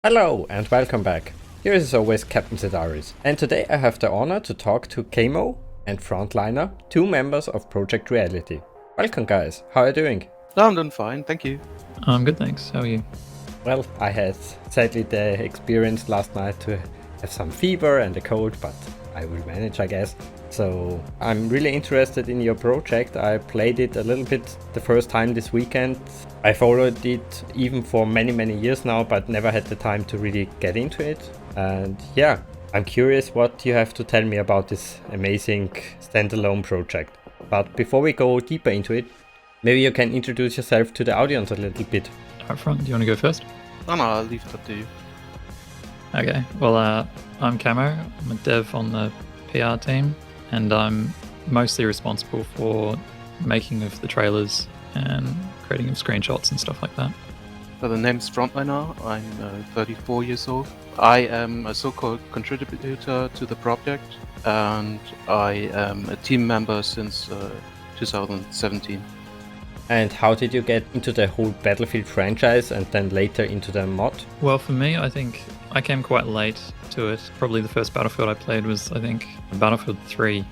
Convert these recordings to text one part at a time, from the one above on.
Hello and welcome back. Here is as always Captain Sedaris, and today I have the honor to talk to Camo and Frontliner, two members of Project Reality. Welcome guys, how are you doing? No, I'm doing fine, thank you. I'm good, thanks. How are you? Well, I had sadly the experience last night to have some fever and a cold, but I will manage, I guess. So I'm really interested in your project. I played it a little bit the first time this weekend. I followed it even for many years now, but never had the time to really get into it. And yeah, I'm curious what you have to tell me about this amazing standalone project. But before we go deeper into it, maybe you can introduce yourself to the audience a little bit. Up front, do you want to go first? No, I'll leave it up to you. Okay, well, I'm Camo. I'm a dev on the PR team, and I'm mostly responsible for making of the trailers and creating of screenshots and stuff like that. So the name's Frontliner, I'm 34 years old. I am a so-called contributor to the project, and I am a team member since 2017. And how did you get into the whole Battlefield franchise and then later into the mod? Well, for me, I think I came quite late to it. Probably the first Battlefield I played was, I think, Battlefield 3.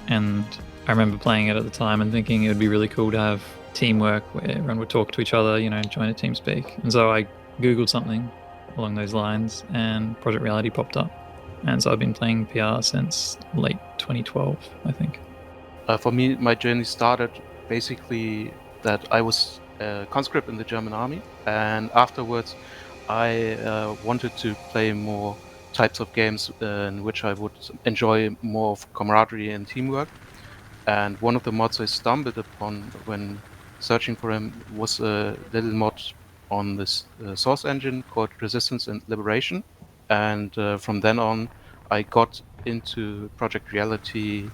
And I remember playing it at the time and thinking it would be really cool to have teamwork where everyone would talk to each other, join a team speak. And so I Googled something along those lines and Project Reality popped up. And so I've been playing PR since late 2012, I think. For me, my journey started basically that I was a conscript in the German army, and afterwards I wanted to play more types of games in which I would enjoy more of camaraderie and teamwork. And one of the mods I stumbled upon when searching for him was a little mod on this source engine called Resistance and Liberation. And from then on, I got into Project Reality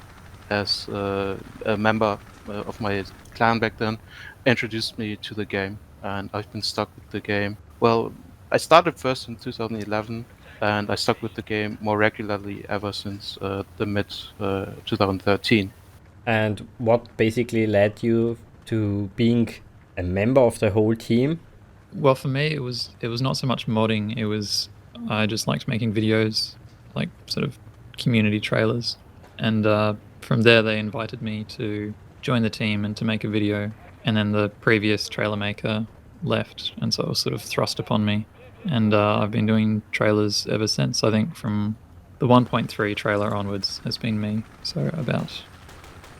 as a member of my clan back then, introduced me to the game, and I've been stuck with the game. Well, I started first in 2011, and I stuck with the game more regularly ever since the mid 2013. And what basically led you to being a member of the whole team? Well, for me, it was not so much modding. It was I just liked making videos, like sort of community trailers, and from there they invited me to join the team and to make a video. And then the previous trailer maker left, and so it was sort of thrust upon me. And I've been doing trailers ever since. I think from the 1.3 trailer onwards has been me. So about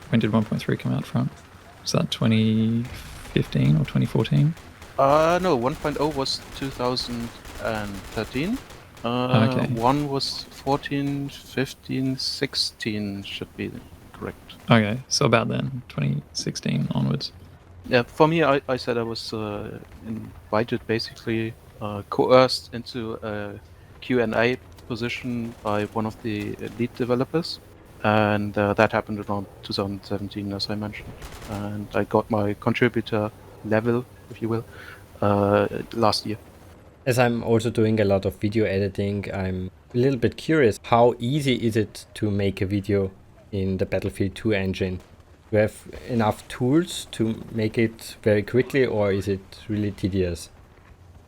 when did 1.3 come out from? Was that 2015 or 2014? No, 1.0 was 2013. Okay. 1 was 14, 15, 16 should be correct. Okay, so about then, 2016 onwards. Yeah, for me, I said I was invited, basically coerced into a Q&A position by one of the lead developers. And that happened around 2017, as I mentioned. And I got my contributor level, if you will, last year. As I'm also doing a lot of video editing, I'm a little bit curious, how easy is it to make a video in the Battlefield 2 engine? Do you have enough tools to make it very quickly, or is it really tedious?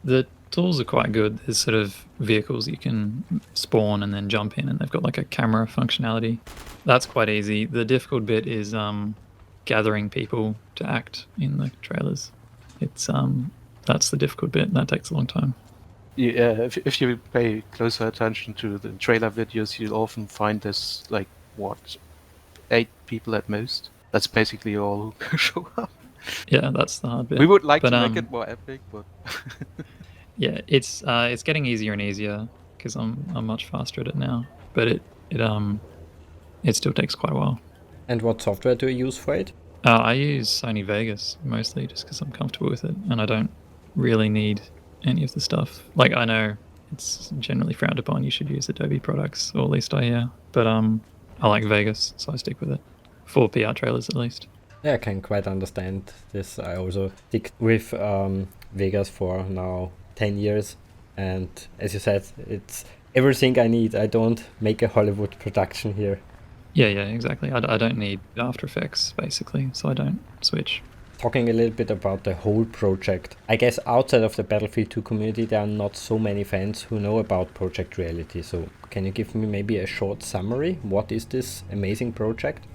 The tools are quite good. There's sort of vehicles you can spawn and then jump in, and they've got like a camera functionality. That's quite easy. The difficult bit is gathering people to act in the trailers. It's that's the difficult bit, and that takes a long time. Yeah, if you pay closer attention to the trailer videos, you'll often find there's 8 people at most. That's basically all who show up. Yeah, that's the hard bit. We would like to make it more epic, but yeah, it's getting easier and easier because I'm much faster at it now. But it still takes quite a while. And what software do you use for it? I use Sony Vegas mostly just because I'm comfortable with it, and I don't really need any of the stuff. Like, I know it's generally frowned upon. You should use Adobe products, or at least I hear. But I like Vegas, so I stick with it. For PR trailers, at least. Yeah, I can quite understand this. I also stick with Vegas for now 10 years. And as you said, it's everything I need. I don't make a Hollywood production here. Yeah, exactly. I don't need After Effects, basically, so I don't switch. talking a little bit about the whole project. I guess outside of the Battlefield 2 community, there are not so many fans who know about Project Reality. So can you give me maybe a short summary? What is this amazing project?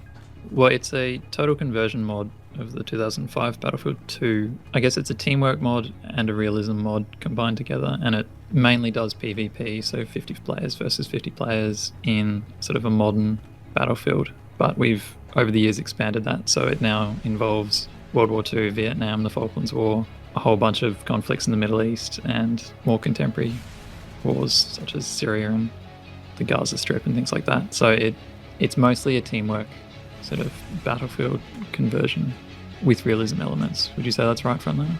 Well, it's a total conversion mod of the 2005 Battlefield 2. I guess it's a teamwork mod and a realism mod combined together, and it mainly does PvP, so 50 players versus 50 players in sort of a modern Battlefield. But we've, over the years, expanded that, so it now involves World War II, Vietnam, the Falklands War, a whole bunch of conflicts in the Middle East, and more contemporary wars such as Syria and the Gaza Strip and things like that. So it's mostly a teamwork sort of Battlefield conversion with realism elements. Would you say that's right, Frontliner?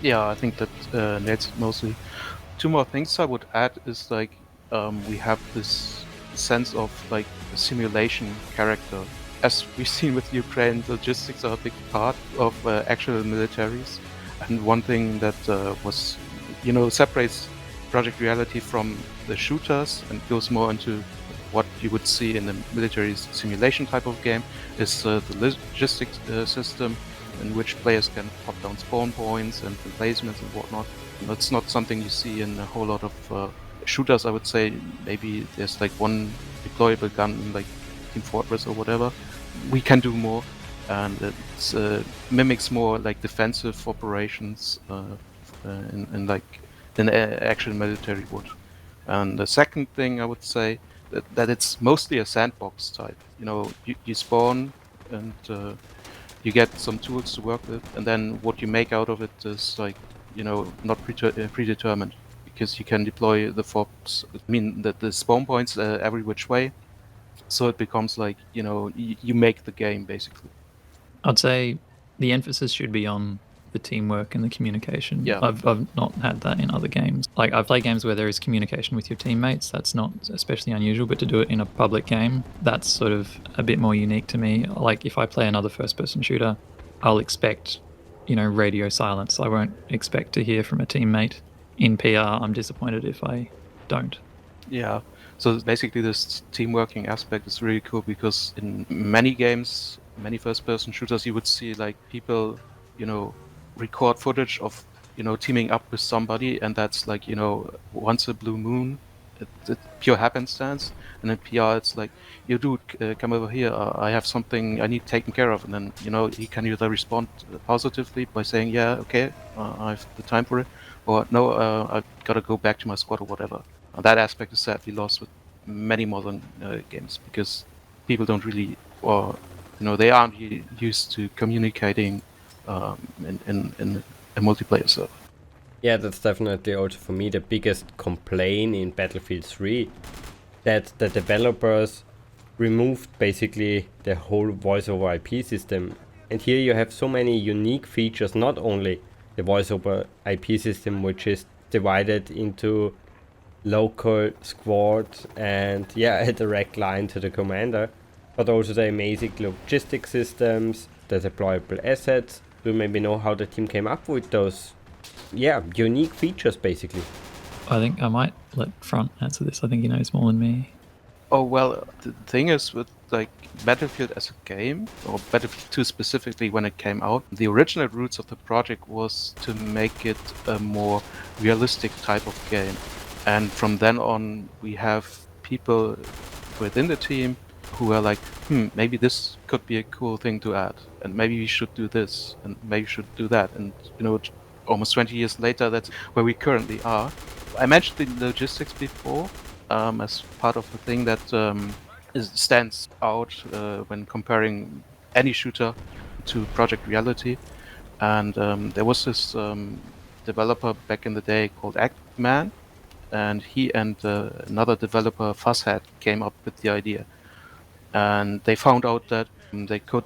Yeah, I think that nails it mostly. Two more things I would add is like we have this sense of like a simulation character. As we've seen with Ukraine, logistics are a big part of actual militaries. And one thing that was, separates Project Reality from the shooters and goes more into what you would see in a military simulation type of game is the logistics system in which players can pop down spawn points and emplacements and whatnot. That's not something you see in a whole lot of shooters, I would say. Maybe there's like one deployable gun in like Team Fortress or whatever. We can do more, and it mimics more like defensive operations in actual military would. And the second thing I would say that it's mostly a sandbox type. You spawn and you get some tools to work with, and then what you make out of it is like not predetermined, because you can deploy the FOBs. I mean the spawn points every which way, so it becomes like you make the game basically. I'd say the emphasis should be on the teamwork and the communication. Yeah. I've not had that in other games. Like, I've played games where there is communication with your teammates. That's not especially unusual, but to do it in a public game, that's sort of a bit more unique to me. Like, if I play another first-person shooter, I'll expect, radio silence. I won't expect to hear from a teammate. In PR, I'm disappointed if I don't. Yeah. So basically this teamworking aspect is really cool, because in many games, many first-person shooters, you would see like people, record footage of, teaming up with somebody, and that's like, once a blue moon, it's pure happenstance. And in PR, it's like, you dude, come over here, I have something I need taken care of. And then, he can either respond positively by saying, yeah, okay, I have the time for it, or no, I've got to go back to my squad or whatever. That aspect is sadly lost with many modern games, because people don't really, or they aren't used to communicating in a multiplayer server. Yeah, that's definitely also for me the biggest complaint in Battlefield 3, that the developers removed basically the whole voice over IP system. And here you have so many unique features, not only the voice over IP system, which is divided into local squad and a direct line to the commander, but also the amazing logistic systems, the deployable assets. Do you maybe know how the team came up with those unique features basically? I think I might let Front answer this. I think he knows more than me. Oh, well, the thing is with like Battlefield as a game, or Battlefield 2 specifically when it came out, the original roots of the project was to make it a more realistic type of game. And from then on, we have people within the team who are like, maybe this could be a cool thing to add, and maybe we should do this, and maybe we should do that. And almost 20 years later, that's where we currently are. I mentioned the logistics before as part of the thing that stands out when comparing any shooter to Project Reality. And there was this developer back in the day called Actman, and he and another developer, Fuzzhead, came up with the idea. And they found out that they could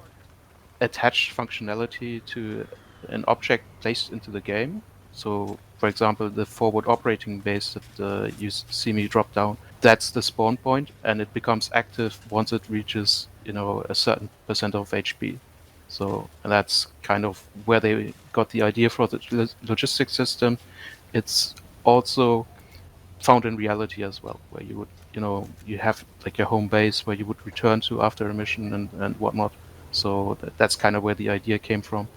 attach functionality to an object placed into the game. So, for example, the forward operating base that you see me drop down, that's the spawn point, and it becomes active once it reaches, a certain percent of HP. So that's kind of where they got the idea for the logistics system. It's also found in reality as well, where you would, you have like your home base where you would return to after a mission and whatnot. So that's kind of where the idea came from.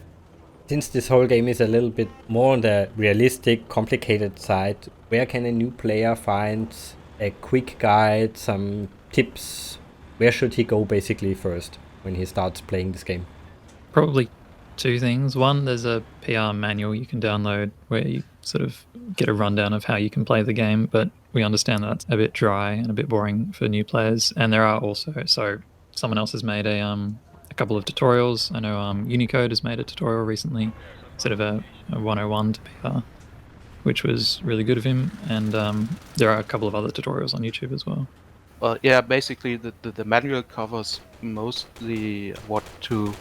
Since this whole game is a little bit more on the realistic, complicated side, where can a new player find a quick guide, some tips? Where should he go basically first when he starts playing this game? Probably two things. One, there's a PR manual you can download where you sort of get a rundown of how you can play the game, but we understand that's a bit dry and a bit boring for new players. And there are also, so someone else has made a couple of tutorials. I know Unicode has made a tutorial recently, sort of a 101 to PR, which was really good of him. And there are a couple of other tutorials on YouTube as well. Well, yeah, basically the manual covers mostly what to,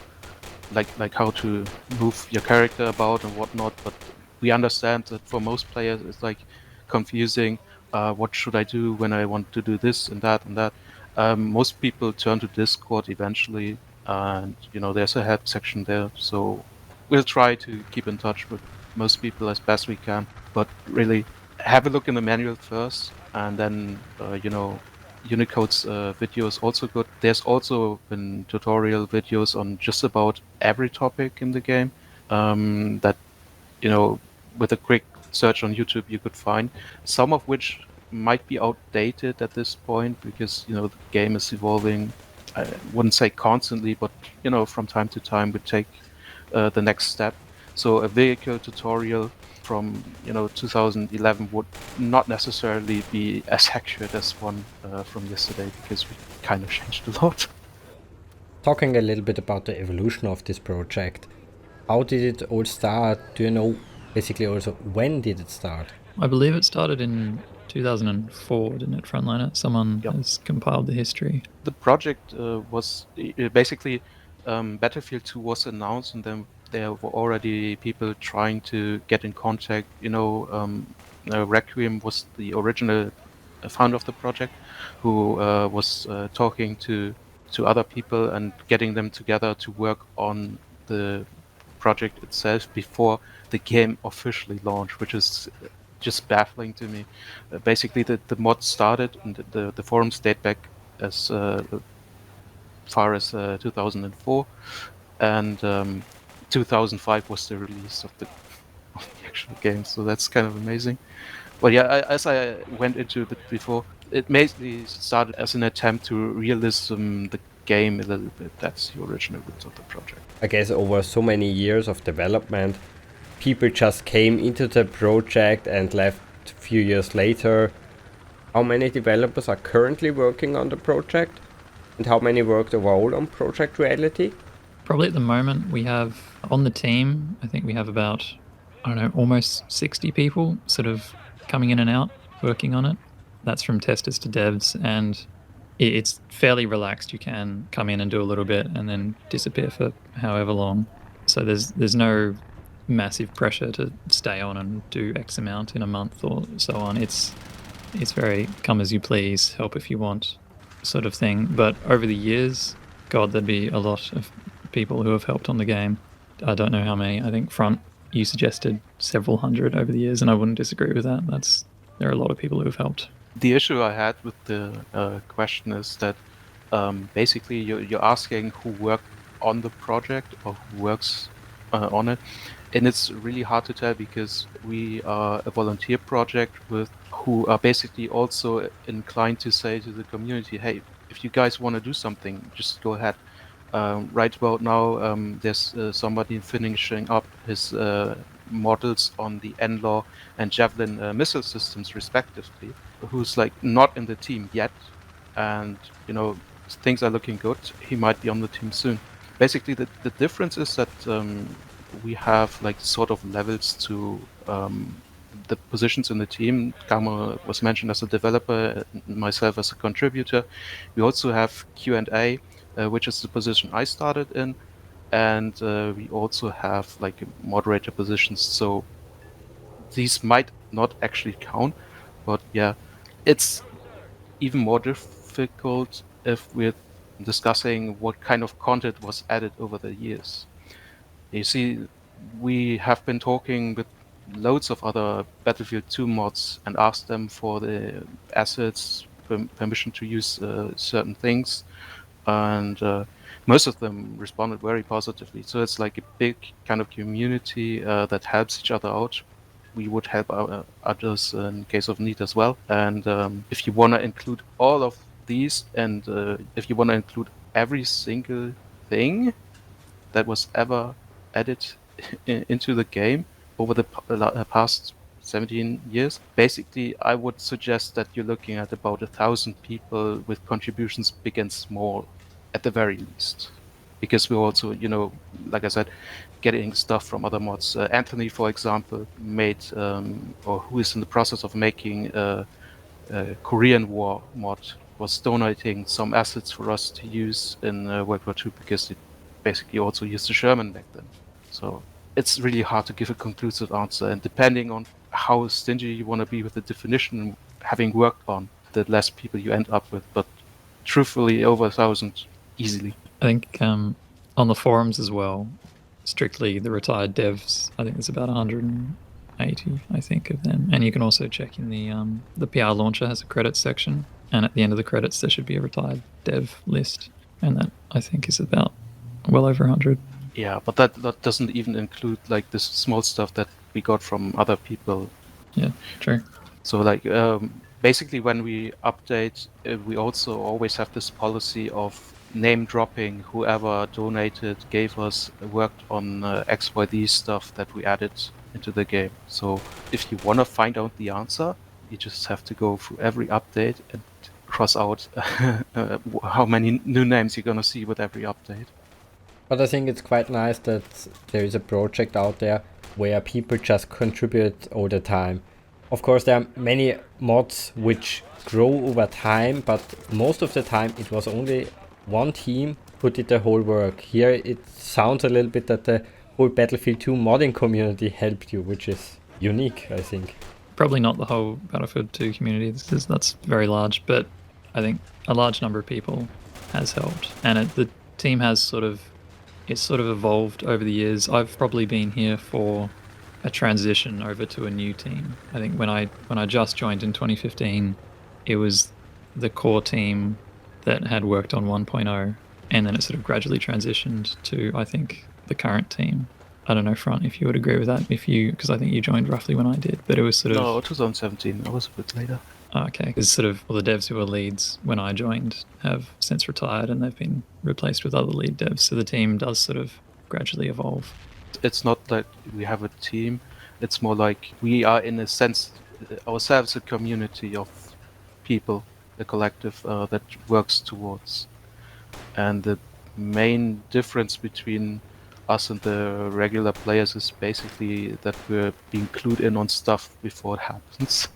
like how to move your character about and whatnot, but we understand that for most players it's like confusing. What should I do when I want to do this and that and that? Most people turn to Discord eventually, and there's a help section there, so we'll try to keep in touch with most people as best we can, but really have a look in the manual first, and then Unicode's video is also good. There's also been tutorial videos on just about every topic in the game that with a quick search on YouTube you could find, some of which might be outdated at this point because the game is evolving. I wouldn't say constantly, but from time to time we take the next step. So a vehicle tutorial from 2011 would not necessarily be as accurate as one from yesterday because we kind of changed a lot. Talking a little bit about the evolution of this project, how did it all start? Do you know basically also when did it start? I believe it started in 2004, didn't it, Frontliner? Someone has compiled the history. The project was basically Battlefield 2 was announced, and then there were already people trying to get in contact. Requiem was the original founder of the project, who was talking to other people and getting them together to work on the project itself before the game officially launched, which is just baffling to me. Basically, the mod started, and the forums date back as far as 2004, and 2005 was the release of the actual game. So that's kind of amazing. But yeah, as I went into it before, it mainly started as an attempt to realism the game a little bit. That's the original roots of the project. I guess over so many years of development, people just came into the project and left a few years later. How many developers are currently working on the project? And how many worked overall on Project Reality? Probably at the moment we have on the team, I think we have about, almost 60 people sort of coming in and out working on it. That's from testers to devs, and it's fairly relaxed. You can come in and do a little bit and then disappear for however long. So there's no massive pressure to stay on and do X amount in a month or so on. It's very come as you please, help if you want sort of thing. But over the years, God, there'd be a lot of people who have helped on the game. I don't know how many. I think you suggested several hundred over the years, and I wouldn't disagree with that. There are a lot of people who have helped. The issue I had with the question is that basically you're asking who worked on the project or who works on it, and it's really hard to tell because we are a volunteer project who are basically also inclined to say to the community, hey, if you guys want to do something, just go ahead. Right about now, there's somebody finishing up his models on the NLAW and Javelin missile systems respectively, who's like not in the team yet, and things are looking good. He might be on the team soon. Basically, the difference is that we have like sort of levels to the positions in the team. Camo was mentioned as a developer, myself as a contributor. We also have Q&A, which is the position I started in, and we also have like moderator positions. So these might not actually count, but yeah, it's even more difficult if we're discussing what kind of content was added over the years. You see, we have been talking with loads of other Battlefield 2 mods and asked them for the assets, permission to use certain things, and most of them responded very positively. So it's like a big kind of community that helps each other out. We would help others in case of need as well. And if you want to include all of these, and if you want to include every single thing that was ever added into the game over the past 17 years, basically I would suggest that you're looking at about 1,000 people with contributions big and small at the very least, because we're also, like I said, getting stuff from other mods. Anthony, for example, made or who is in the process of making a Korean War mod, was donating some assets for us to use in World War II, because it basically also used the Sherman back then. So it's really hard to give a conclusive answer, and depending on how stingy you want to be with the definition, having worked on, the less people you end up with. But truthfully, over 1,000 easily. I think on the forums as well, strictly the retired devs, I think there's about 180, I think, of them. And you can also check in the PR launcher has a credits section, and at the end of the credits there should be a retired dev list, and that I think is about well over 100. Yeah, but that doesn't even include like this small stuff that we got from other people. Yeah, true. So like basically when we update, we also always have this policy of name dropping whoever donated, gave us, worked on XYZ stuff that we added into the game. So if you want to find out the answer, you just have to go through every update and cross out how many new names you're going to see with every update. But I think it's quite nice that there is a project out there where people just contribute all the time. Of course, there are many mods which grow over time, but most of the time it was only one team who did the whole work. Here it sounds a little bit that the whole Battlefield 2 modding community helped you, which is unique, I think. Probably not the whole Battlefield 2 community, because that's very large, but I think a large number of people has helped. And the team has it's sort of evolved over the years. I've probably been here for a transition over to a new team. I think when I just joined in 2015, it was the core team that had worked on 1.0, and then it sort of gradually transitioned to, I think, the current team. I don't know, Front, if you would agree with that, because I think you joined roughly when I did, but it was sort of... No, 2017, I was a bit later. Okay, because sort of all the devs who were leads when I joined have since retired, and they've been replaced with other lead devs, so the team does sort of gradually evolve. It's not that we have a team, it's more like we are, in a sense, ourselves a community of people, a collective that works towards. And the main difference between us and the regular players is basically that we're being clued in on stuff before it happens.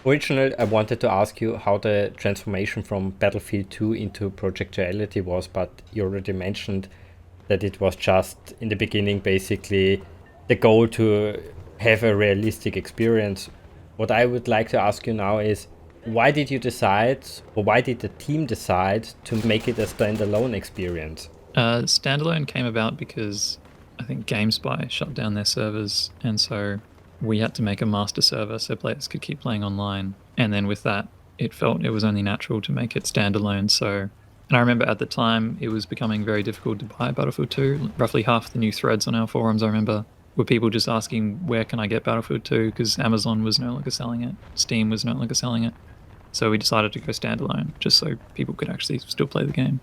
Originally, I wanted to ask you how the transformation from Battlefield 2 into Project Reality was, but you already mentioned that it was just, in the beginning, basically the goal to have a realistic experience. What I would like to ask you now is, why did you decide, or why did the team decide to make it a standalone experience? Standalone came about because I think GameSpy shut down their servers, and so we had to make a master server so players could keep playing online. And then with that, it felt it was only natural to make it standalone. So, and I remember at the time it was becoming very difficult to buy Battlefield 2. Roughly half the new threads on our forums, I remember, were people just asking, where can I get Battlefield 2? Because Amazon was no longer selling it. Steam was no longer selling it. So we decided to go standalone, just so people could actually still play the game.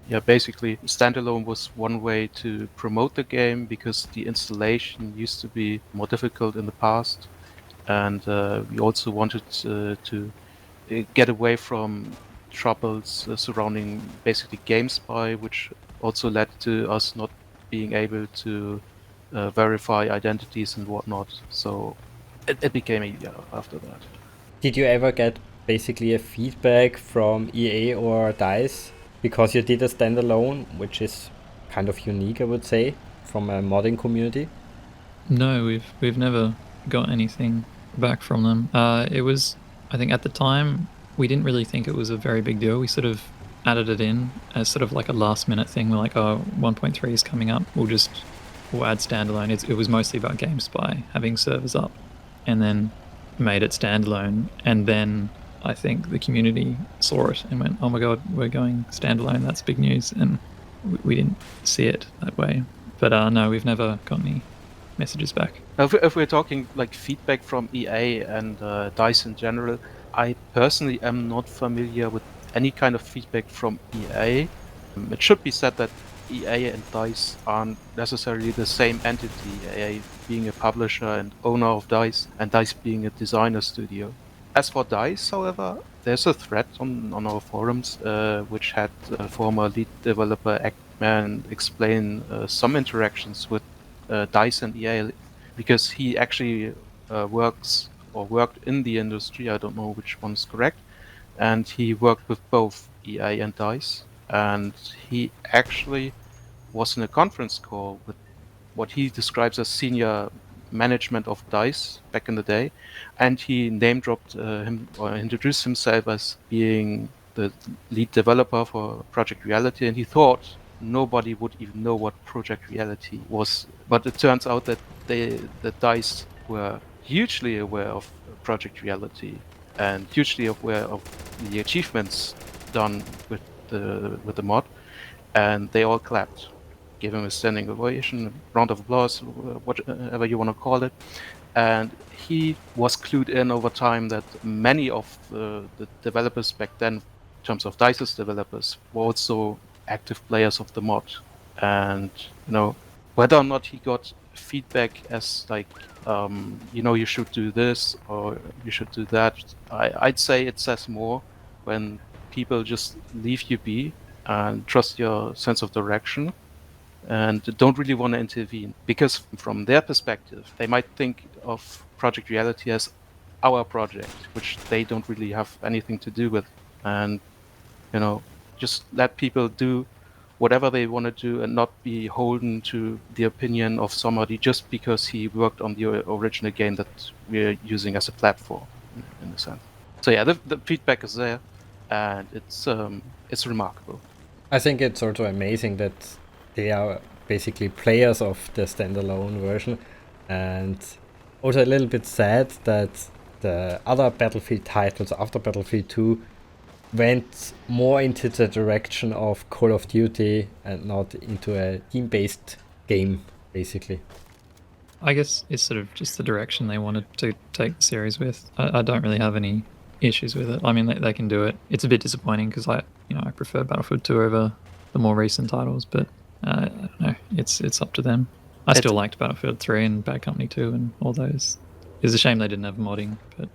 Yeah, basically, standalone was one way to promote the game, because the installation used to be more difficult in the past. And we also wanted to get away from troubles surrounding basically GameSpy, which also led to us not being able to verify identities and whatnot. So it became easier after that. Did you ever get basically a feedback from EA or DICE? Because you did a standalone, which is kind of unique, I would say, from a modding community. No, we've never got anything back from them. It was, I think at the time, we didn't really think it was a very big deal. We sort of added it in as sort of like a last minute thing. We're like, oh, 1.3 is coming up. We'll add standalone. It was mostly about GameSpy having servers up, and then made it standalone. And then I think the community saw it and went, oh my god, we're going standalone, that's big news. And we didn't see it that way. But no, we've never got any messages back. If we're talking like feedback from EA and DICE in general, I personally am not familiar with any kind of feedback from EA. It should be said that EA and DICE aren't necessarily the same entity, EA being a publisher and owner of DICE, and DICE being a designer studio. As for DICE, however, there's a thread on our forums which had former lead developer Eggman explain some interactions with DICE and EA, because he actually worked in the industry. I don't know which one's correct, and he worked with both EA and DICE, and he actually was in a conference call with what he describes as senior management of DICE back in the day, and he name dropped him or introduced himself as being the lead developer for Project Reality, and he thought nobody would even know what Project Reality was. But it turns out that the DICE were hugely aware of Project Reality and hugely aware of the achievements done with the mod, and they all clapped, gave him a standing ovation, round of applause, whatever you want to call it. And he was clued in over time that many of the developers back then, in terms of DICE's developers, were also active players of the mod. And whether or not he got feedback as like, you should do this or you should do that, I'd say it says more when people just leave you be and trust your sense of direction and don't really want to intervene, because from their perspective they might think of Project Reality as our project, which they don't really have anything to do with. And just let people do whatever they want to do and not be beholden to the opinion of somebody just because he worked on the original game that we're using as a platform, in a sense. So yeah, the feedback is there, and it's remarkable. I think it's also amazing that they are basically players of the standalone version, and also a little bit sad that the other Battlefield titles after Battlefield 2 went more into the direction of Call of Duty and not into a team-based game, basically. I guess it's sort of just the direction they wanted to take the series with. I don't really have any issues with it. I mean, they can do it. It's a bit disappointing because I prefer Battlefield 2 over the more recent titles, but I don't know. It's up to them. I still liked Battlefield 3 and Bad Company 2 and all those. It's a shame they didn't have modding, but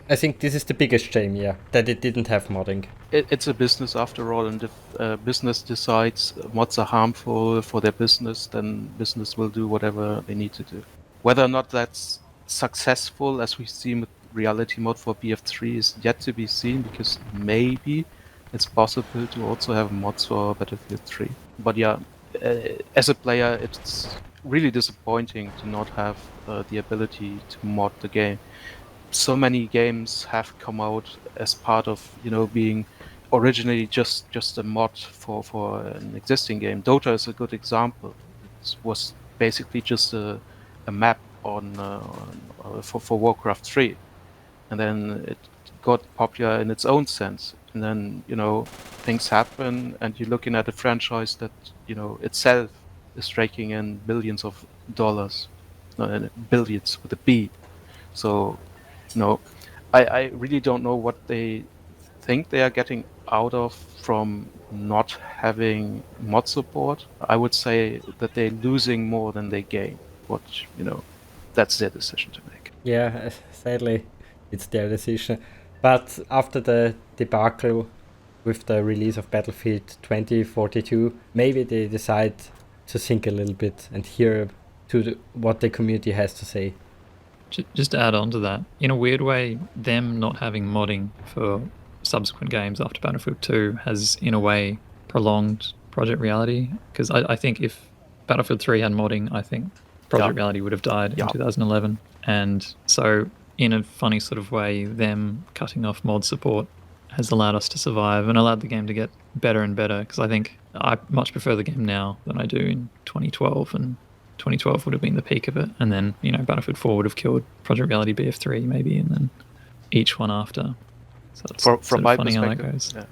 I think this is the biggest shame, yeah, that it didn't have modding. It's a business after all, and if business decides mods are harmful for their business, then business will do whatever they need to do. Whether or not that's successful, as we've seen with Reality Mod for BF3, is yet to be seen, because maybe it's possible to also have mods for Battlefield 3. But yeah, as a player, it's really disappointing to not have the ability to mod the game. So many games have come out as part of being originally just a mod for an existing game. Dota is a good example. It was basically just a map for Warcraft 3, and then it got popular in its own sense. And then things happen, and you're looking at a franchise that itself is raking in billions of dollars, billions with a B. So I really don't know what they think they are getting out of from not having mod support. I would say that they're losing more than they gain. But that's their decision to make. Yeah, sadly, it's their decision. But after the debacle with the release of Battlefield 2042, maybe they decide to think a little bit and hear what the community has to say. Just to add on to that, in a weird way, them not having modding for subsequent games after Battlefield 2 has, in a way, prolonged Project Reality. Because I think if Battlefield 3 had modding, I think Project Reality would have died in 2011. And so, in a funny sort of way, them cutting off mod support has allowed us to survive and allowed the game to get better and better. Because I think I much prefer the game now than I do in 2012, and 2012 would have been the peak of it, and then Battlefield 4 would have killed Project Reality BF3 maybe, and then each one after. So it's from my funny perspective, how that goes. Yeah.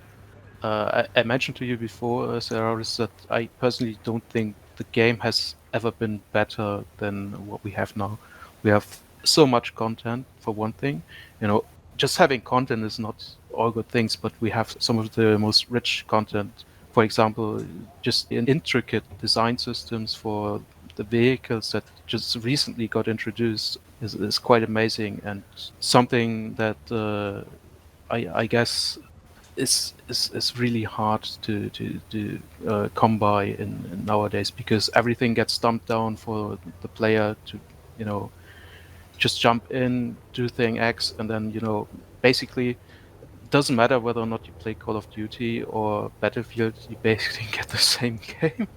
I mentioned to you before, Sarah, is that I personally don't think the game has ever been better than what we have now. We have so much content, for one thing. You know, just having content is not all good things, but we have some of the most rich content. For example, just intricate design systems for the vehicles that just recently got introduced is quite amazing, and something that I guess is really hard to come by in nowadays, because everything gets dumped down for the player to, you know, just jump in, do thing X, and then, you know, basically it doesn't matter whether or not you play Call of Duty or Battlefield, you basically get the same game.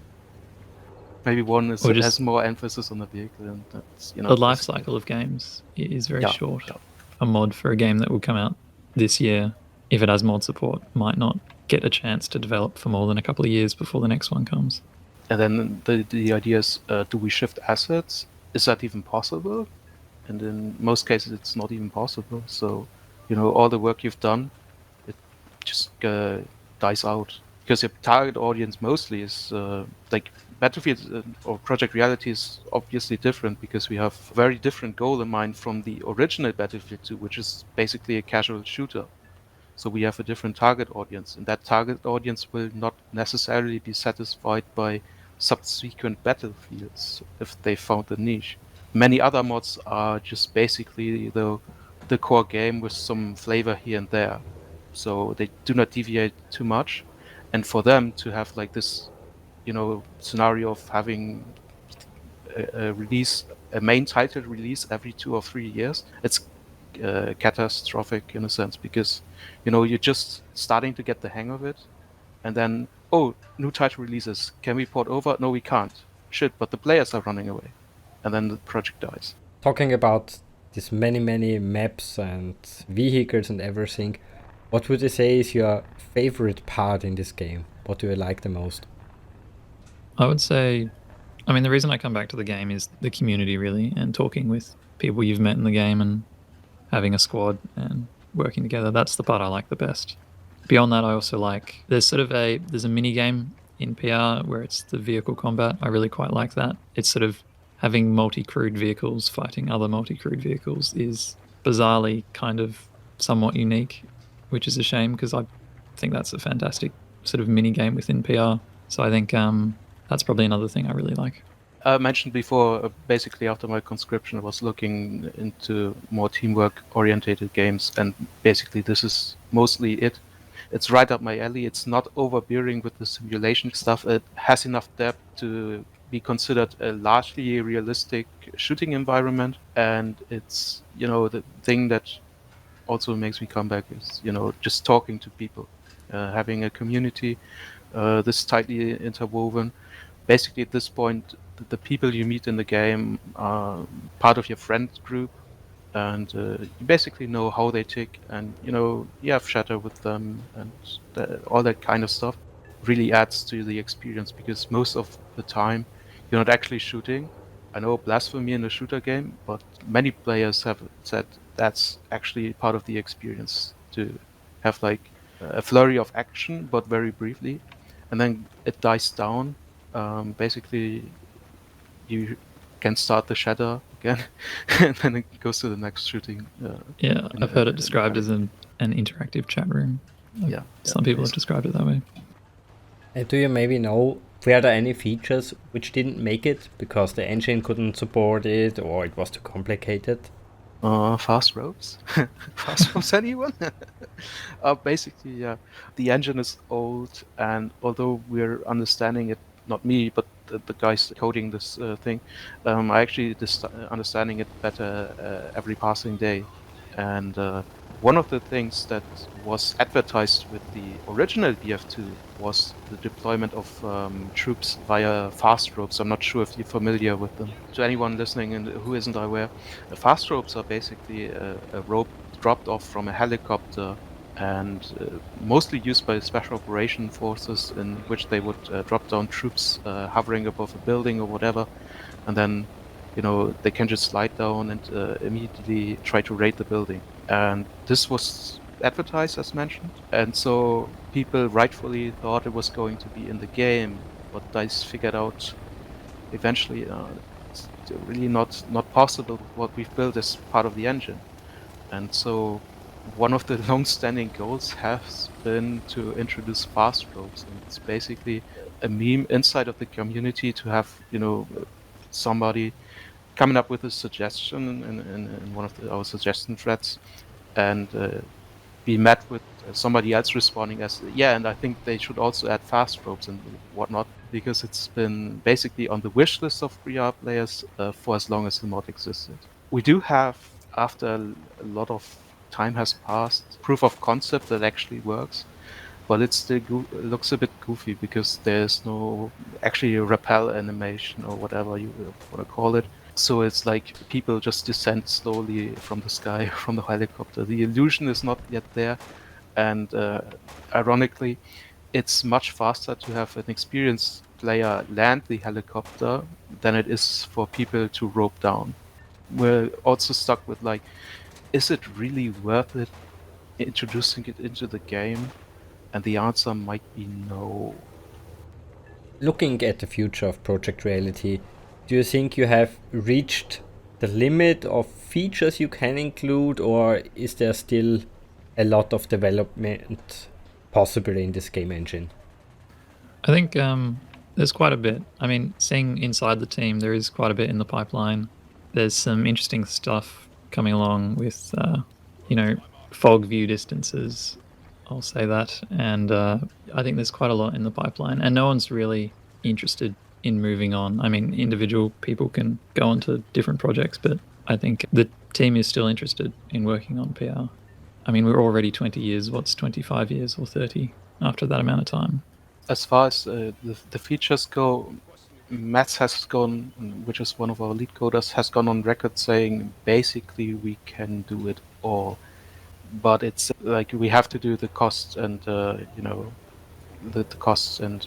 Maybe one Or has just more emphasis on the vehicle, and that's, you know, the life basically- cycle of games is very Yeah, short. yeah. A mod for a game that will come out this year, if it has mod support, might not get a chance to develop for more than a couple of years before the next one comes. And then the idea is, do we shift assets? Is that even possible? And in most cases, it's not even possible. So, you know, all the work you've done, it just dies out, because your target audience mostly is like Battlefield or Project Reality is obviously different, because we have a very different goal in mind from the original Battlefield 2, which is basically a casual shooter. So we have a different target audience, and that target audience will not necessarily be satisfied by subsequent battlefields if they found a niche. Many other mods are just basically the core game with some flavor here and there, so they do not deviate too much. And for them to have like this, you know, scenario of having a main title release every 2 or 3 years, it's catastrophic in a sense, because, you know, you're just starting to get the hang of it, and then, oh, new title releases, can we port over? No, we can't. Shit, but the players are running away, and then the project dies. Talking about these many maps and vehicles and everything, what would you say is your favorite part in this game? What do you like the most? I would say, I mean, the reason I come back to the game is the community, really, and talking with people you've met in the game and having a squad and working together. That's the part I like the best. Beyond that, I also like, there's a mini game in PR where it's the vehicle combat. I really quite like that. It's sort of having multi-crewed vehicles fighting other multi-crewed vehicles is bizarrely kind of somewhat unique, which is a shame, because I think that's a fantastic sort of mini game within PR. So I think that's probably another thing I really like. I mentioned before, basically after my conscription, I was looking into more teamwork-orientated games, and basically this is mostly it. It's right up my alley. It's not overbearing with the simulation stuff. It has enough depth to be considered a largely realistic shooting environment, and it's, you know, the thing that also makes me come back is, you know, just talking to people, having a community this tightly interwoven. Basically, at this point, the people you meet in the game are part of your friend group, and you basically know how they tick, and, you know, you have chatter with them, and all that kind of stuff really adds to the experience, because most of the time you're not actually shooting. I know blasphemy in a shooter game, but many players have said that's actually part of the experience, to have like a flurry of action, but very briefly, and then it dies down. Basically, you can start the shatter again, and then it goes to the next shooting. Yeah, I've heard it described as an interactive chat room. Yeah, Some people have described it that way. And do you maybe know, were there any features which didn't make it because the engine couldn't support it or it was too complicated? Fast ropes? Fast ropes, anyone? Basically, yeah. The engine is old, and although we're understanding it, not me, but the guys coding this thing, I actually understanding it better every passing day. And one of the things that was advertised with the original BF2 was the deployment of troops via fast ropes. I'm not sure if you're familiar with them. To anyone listening and who isn't aware, fast ropes are basically a rope dropped off from a helicopter, and mostly used by special operation forces, in which they would drop down troops hovering above a building or whatever, and then, you know, they can just slide down and immediately try to raid the building. And this was advertised, as mentioned, and so people rightfully thought it was going to be in the game. But DICE figured out eventually it's really not possible with what we've built as part of the engine. And so one of the long-standing goals has been to introduce fast ropes, and it's basically a meme inside of the community to have somebody coming up with a suggestion in one of our suggestion threads, and be met with somebody else responding as, yeah, and I think they should also add fast ropes and whatnot, because it's been basically on the wish list of VR players for as long as the mod existed. We do have, after a lot of time has passed, proof of concept that actually works, but it still looks a bit goofy because there's no actually a rappel animation or whatever you want to call it. So it's like people just descend slowly from the sky, from the helicopter. The illusion is not yet there, and ironically, it's much faster to have an experienced player land the helicopter than it is for people to rope down. We're also stuck with like, is it really worth it introducing it into the game? And the answer might be no. Looking at the future of Project Reality, do you think you have reached the limit of features you can include, or is there still a lot of development possible in this game engine? I think there's quite a bit. I mean, seeing inside the team, there is quite a bit in the pipeline. There's some interesting stuff coming along with, fog view distances. I'll say that. And I think there's quite a lot in the pipeline. And no one's really interested in moving on. I mean, individual people can go on to different projects, but I think the team is still interested in working on PR. I mean, we're already 20 years. What's 25 years or 30 after that amount of time? As far as the features go, Mats has gone, which is one of our lead coders, has gone on record saying basically we can do it all. But it's like we have to do the costs and the costs and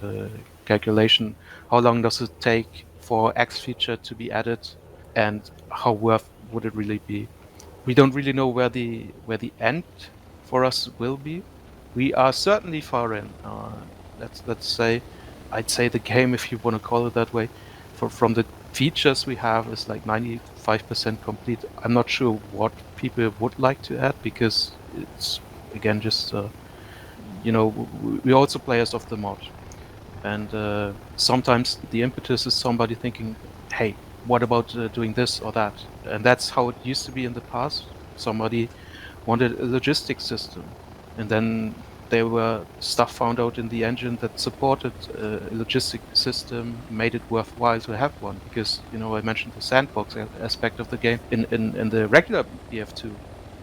calculation. How long does it take for X feature to be added, and how worth would it really be? We don't really know where the end for us will be. We are certainly far in. Let's say, I'd say the game, if you want to call it that way, from the features we have is like 95% complete. I'm not sure what people would like to add, because it's again just we also players of the mod, and sometimes the impetus is somebody thinking, hey, what about doing this or that? And that's how it used to be in the past. Somebody wanted a logistics system, and then there were stuff found out in the engine that supported a logistic system, made it worthwhile to have one, because I mentioned the sandbox aspect of the game. In the regular BF2,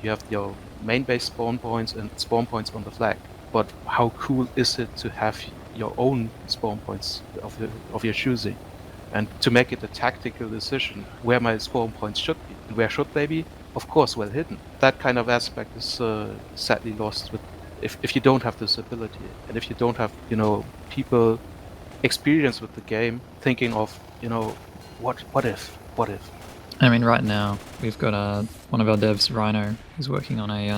you have your main base spawn points and spawn points on the flag. But how cool is it to have your own spawn points of your choosing, and to make it a tactical decision where my spawn points should be and where should they be? Of course, well hidden. That kind of aspect is sadly lost with if you don't have this ability, and if you don't have people experience with the game, thinking of what if. I mean, right now we've got one of our devs, Rhino, who's working on a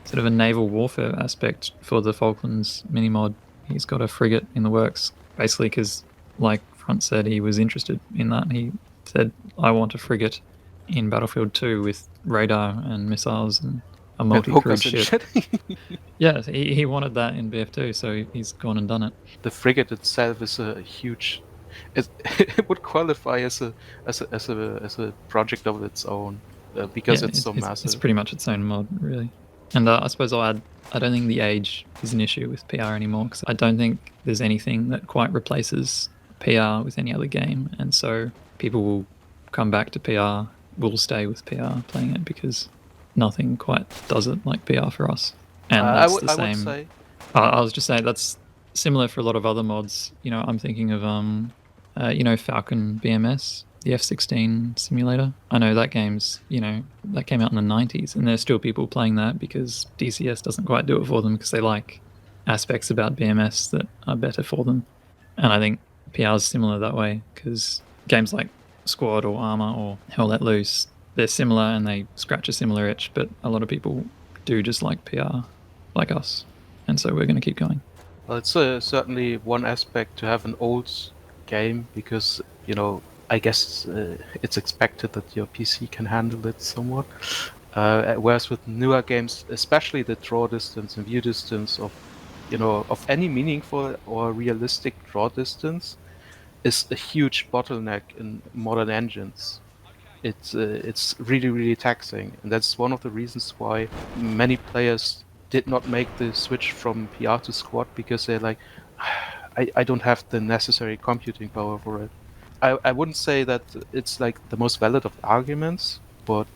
sort of a naval warfare aspect for the Falklands mini mod. He's got a frigate in the works, basically because, like Front said, he was interested in that. He said, I want a frigate in Battlefield 2 with radar and missiles and a multi-cruise ship. Yeah, he wanted that in BF2, so he's gone and done it. The frigate itself is a huge. It would qualify as a project of its own, because it's so massive. It's pretty much its own mod, really. And I suppose I'll add, I don't think the age is an issue with PR anymore, because I don't think there's anything that quite replaces PR with any other game. And so people will come back to PR, will stay with PR playing it, because nothing quite does it like PR for us. And that's the same. I was just saying that's similar for a lot of other mods. I'm thinking of Falcon BMS, the F-16 simulator. I know that game's, that came out in the 90s, and there's still people playing that because DCS doesn't quite do it for them, because they like aspects about BMS that are better for them. And I think PR is similar that way, because games like Squad or Arma or Hell Let Loose, they're similar and they scratch a similar itch, but a lot of people do just like PR. like us, and so we're going to keep going. Well, it's certainly one aspect to have an old game because, I guess it's expected that your PC can handle it somewhat. Whereas with newer games, especially the draw distance and view distance of any meaningful or realistic draw distance is a huge bottleneck in modern engines. It's really, really taxing, and that's one of the reasons why many players did not make the switch from PR to squad, because they're like, I don't have the necessary computing power for it. I wouldn't say that it's like the most valid of arguments, but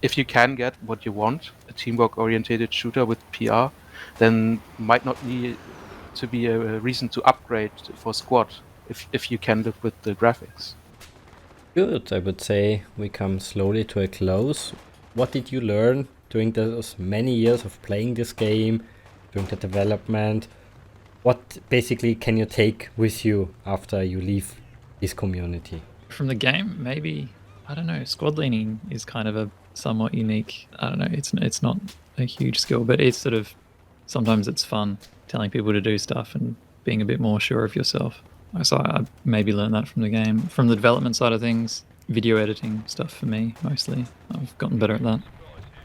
if you can get what you want, a teamwork-oriented shooter with PR, then might not need to be a reason to upgrade for squad if you can live with the graphics. Good, I would say we come slowly to a close. What did you learn during those many years of playing this game, during the development? What basically can you take with you after you leave this community? From the game, maybe, I don't know, squad leaning is kind of a somewhat unique, I don't know, it's not a huge skill, but it's sort of, sometimes it's fun telling people to do stuff and being a bit more sure of yourself. So I maybe learned that from the game. From the development side of things, video editing stuff for me, mostly. I've gotten better at that.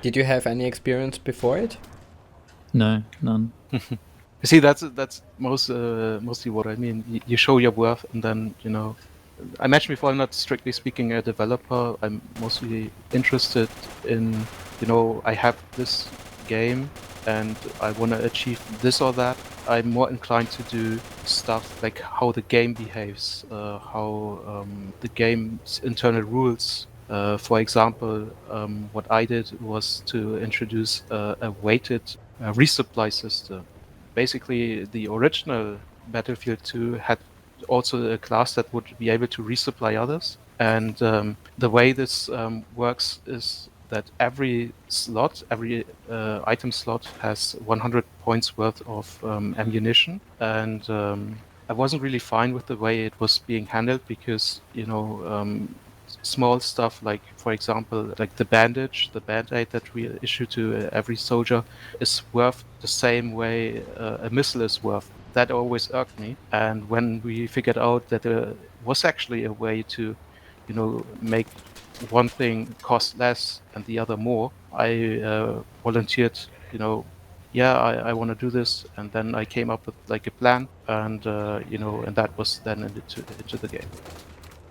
Did you have any experience before it? No, none. You see, that's mostly what I mean. You show your worth, and then, I mentioned before, I'm not strictly speaking a developer. I'm mostly interested in, I have this game and I want to achieve this or that. I'm more inclined to do stuff like how the game behaves, how the game's internal rules. For example, what I did was to introduce a weighted resupply system. Basically, the original Battlefield 2 had also a class that would be able to resupply others. And the way this works is that every item slot has 100 points worth of ammunition. And I wasn't really fine with the way it was being handled because, small stuff like, for example, like the bandage, the band-aid that we issue to every soldier is worth the same way a missile is worth. That always irked me. And when we figured out that there was actually a way to, make one thing cost less and the other more, I volunteered, I want to do this. And then I came up with like a plan and, and that was then into the game.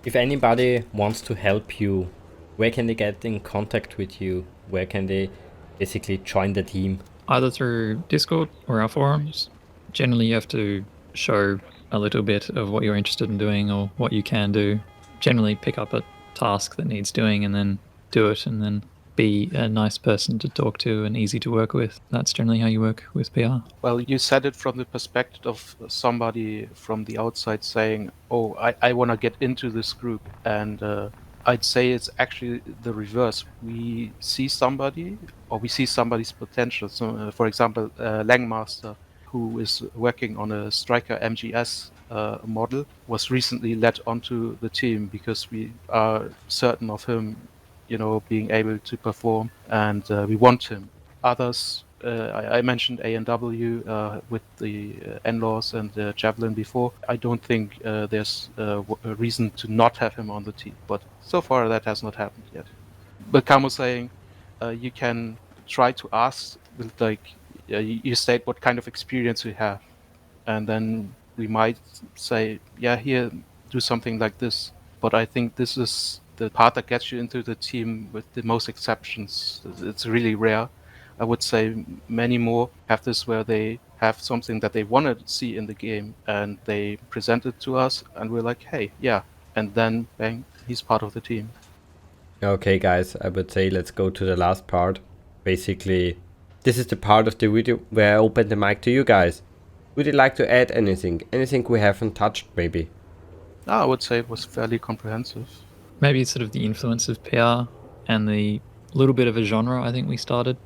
If anybody wants to help you, where can they get in contact with you? Where can they basically join the team? Either through Discord or our forums. Generally, you have to show a little bit of what you're interested in doing or what you can do. Generally, pick up a task that needs doing and then do it, and then be a nice person to talk to and easy to work with. That's generally how you work with PR. Well, you said it from the perspective of somebody from the outside saying, oh, I want to get into this group. And I'd say it's actually the reverse. We see somebody, or we see somebody's potential. So, for example, Langmaster, who is working on a Striker MGS model, was recently led onto the team because we are certain of him, being able to perform, and we want him. Others, I mentioned A&W with the N-Laws and the Javelin before. I don't think there's a reason to not have him on the team, but so far that has not happened yet. But Camo saying, you can try to ask, with you state what kind of experience you have, and then we might say, yeah, here, do something like this. But I think this is the part that gets you into the team with the most exceptions. It's really rare. I would say many more have this where they have something that they want to see in the game and they present it to us and we're like, hey, yeah. And then, bang, he's part of the team. Okay, guys, I would say let's go to the last part. Basically, this is the part of the video where I open the mic to you guys. Would you like to add anything? Anything we haven't touched, maybe? No, I would say it was fairly comprehensive. Maybe sort of the influence of PR and the little bit of a genre I think we started.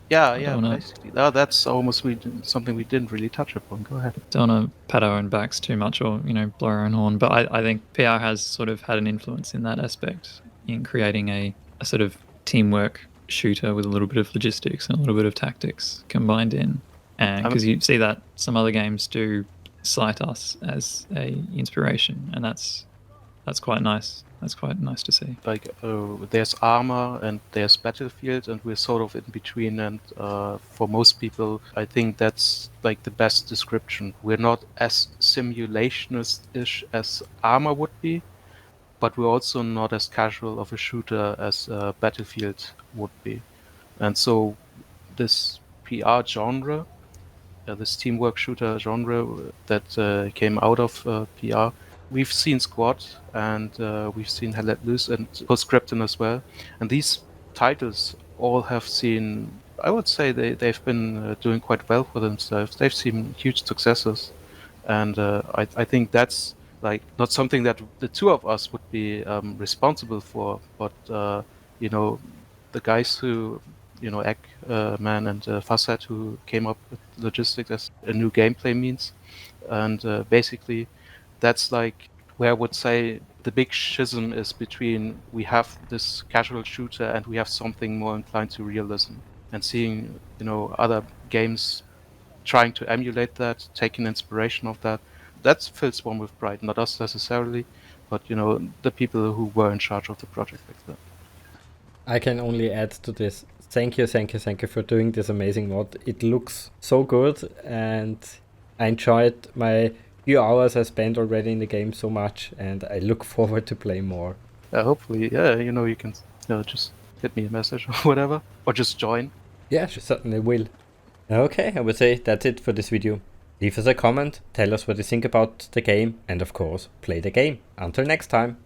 Yeah, basically. That's almost something we didn't really touch upon. Go ahead. Don't want to pat our own backs too much or, blow our own horn, but I think PR has sort of had an influence in that aspect in creating a sort of teamwork shooter with a little bit of logistics and a little bit of tactics combined in. and because you see that some other games do cite us as a inspiration, and that's quite nice. That's quite nice to see. Like there's Arma and there's Battlefield, and we're sort of in between. And for most people, I think that's like the best description. We're not as simulationist-ish as Arma would be, but we're also not as casual of a shooter as Battlefield would be. And so this PR genre, this teamwork shooter genre that came out of PR, we've seen Squad and we've seen Hell Let Loose and Postscriptum as well. And these titles all have seen, I would say they've been doing quite well for themselves. They've seen huge successes. And I think that's like not something that the two of us would be responsible for, but you know, the guys who, you know, Eggman and Fasset, who came up with logistics as a new gameplay means, and basically that's like where I would say the big schism is between we have this casual shooter and we have something more inclined to realism, and seeing, you know, other games trying to emulate that, taking inspiration of that, that fills one with pride. Not us necessarily, but, you know, the people who were in charge of the project back then. I can only add to this. Thank you for doing this amazing mod. It looks so good, and I enjoyed my few hours I spent already in the game so much, and I look forward to play more. Hopefully, yeah, you know, you can just hit me a message or whatever, or just join. Yeah, certainly will. Okay, I would say that's it for this video. Leave us a comment, tell us what you think about the game, and of course, play the game. Until next time.